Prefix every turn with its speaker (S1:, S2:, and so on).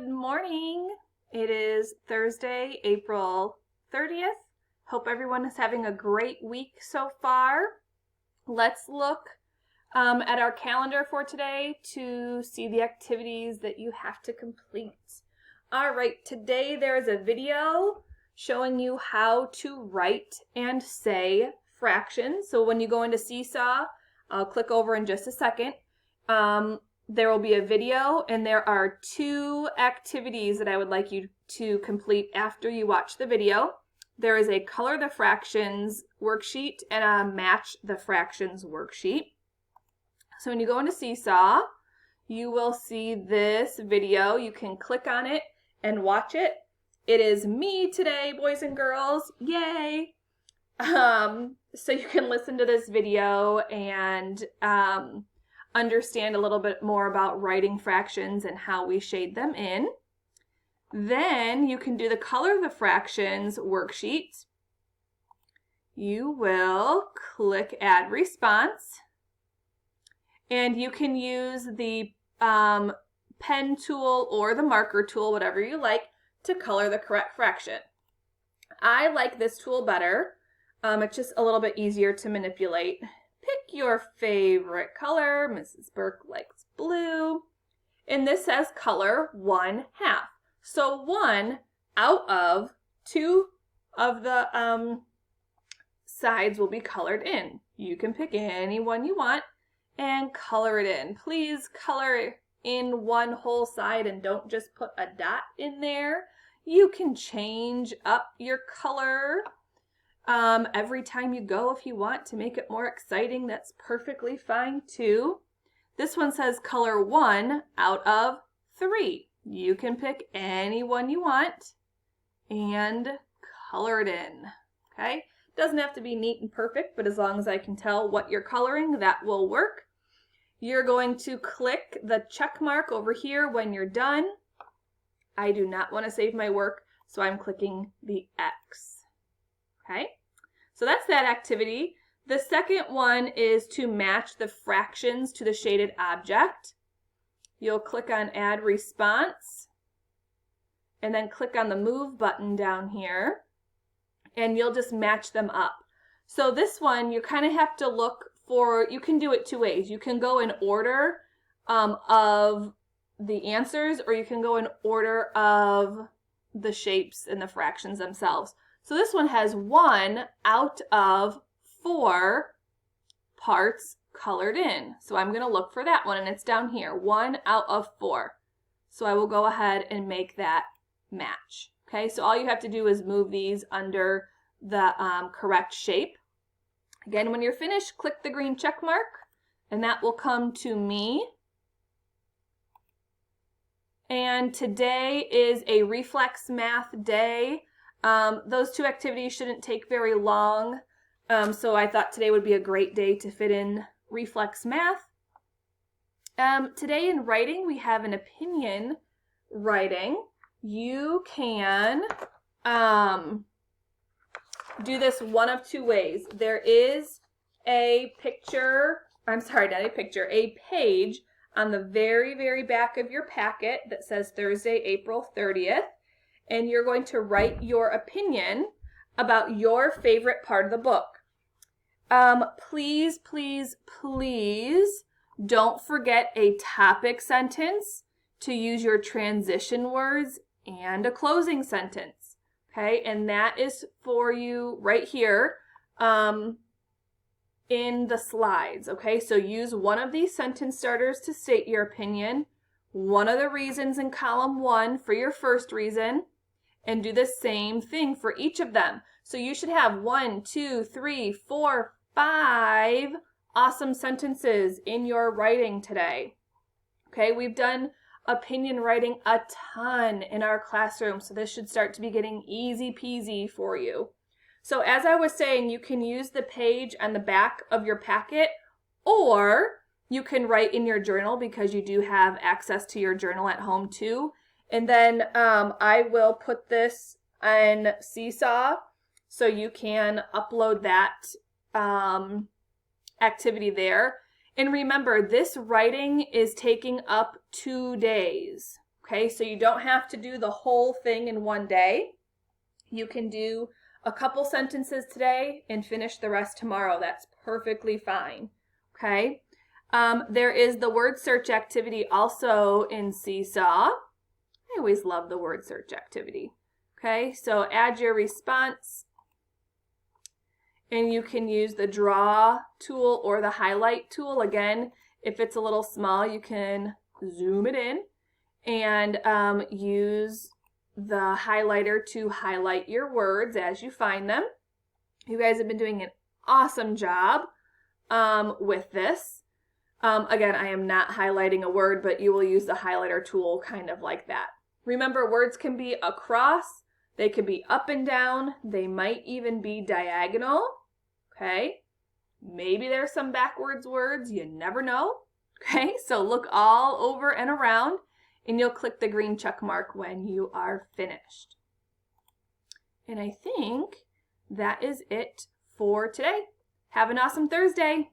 S1: Good morning. It is Thursday, April 30th. Hope everyone is having a great week so far. Let's look at our calendar for today to see the activities that you have to complete. All right, today there is a video showing you how to write and say fractions. So when you go into Seesaw, I'll click over in just a second. There will be a video, and there are two activities that I would like you to complete after you watch the video. There is a color the fractions worksheet and a match the fractions worksheet. So when you go into Seesaw, you will see this video. You can click on it and watch it. It is me today, boys and girls. Yay! So you can listen to this video and understand a little bit more about writing fractions and how we shade them in. Then you can do the color the fractions worksheet. You will click add response, and you can use the pen tool or the marker tool, whatever you like, to color the correct fraction. I like this tool better. It's just a little bit easier to manipulate. Pick your favorite color. Mrs. Burke likes blue. And this says color 1/2. So 1 out of 2 of the sides will be colored in. You can pick any one you want and color it in. Please color in one whole side and don't just put a dot in there. You can change up your color every time you go if you want to make it more exciting. That's perfectly fine too. This one says color 1 out of 3. You can pick any one you want and color it in. Okay? Doesn't have to be neat and perfect, but as long as I can tell what you're coloring, that will work. You're going to click the check mark over here when you're done. I do not want to save my work, so I'm clicking the X. Okay, so that's that activity. The second one is to match the fractions to the shaded object. You'll click on add response and then click on the move button down here, and you'll just match them up. So this one, you kind of have to look for, you can do it two ways. You can go in order of the answers, or you can go in order of the shapes and the fractions themselves. So this one has 1 out of 4 parts colored in. So I'm going to look for that one, and it's down here, 1 out of 4. So I will go ahead and make that match. Okay, so all you have to do is move these under the correct shape. Again, when you're finished, click the green check mark, and that will come to me. And today is a Reflex Math day. Those two activities shouldn't take very long, so I thought today would be a great day to fit in Reflex Math. Today in writing, we have an opinion writing. You can do this one of two ways. There is a picture, a page on the very, very back of your packet that says Thursday, April 30th. And you're going to write your opinion about your favorite part of the book. Please, please, please don't forget a topic sentence to use your transition words and a closing sentence. Okay, and that is for you right here in the slides. Okay, so use one of these sentence starters to state your opinion, one of the reasons in column 1 for your first reason, and do the same thing for each of them. So you should have 1, 2, 3, 4, 5 awesome sentences in your writing today. Okay, we've done opinion writing a ton in our classroom, so this should start to be getting easy peasy for you. So as I was saying, you can use the page on the back of your packet, or you can write in your journal because you do have access to your journal at home too. And then I will put this on Seesaw so you can upload that activity there. And remember, this writing is taking up 2 days. Okay, so you don't have to do the whole thing in one day. You can do a couple sentences today and finish the rest tomorrow. That's perfectly fine. Okay, there is the word search activity also in Seesaw. I always love the word search activity. Okay, so add your response, and you can use the draw tool or the highlight tool. Again, if it's a little small, you can zoom it in and use the highlighter to highlight your words as you find them. You guys have been doing an awesome job with this. Again, I am not highlighting a word, but you will use the highlighter tool kind of like that. Remember, words can be across, they could be up and down, they might even be diagonal, okay? Maybe there's some backwards words, you never know, okay? So look all over and around, and you'll click the green check mark when you are finished. And I think that is it for today. Have an awesome Thursday.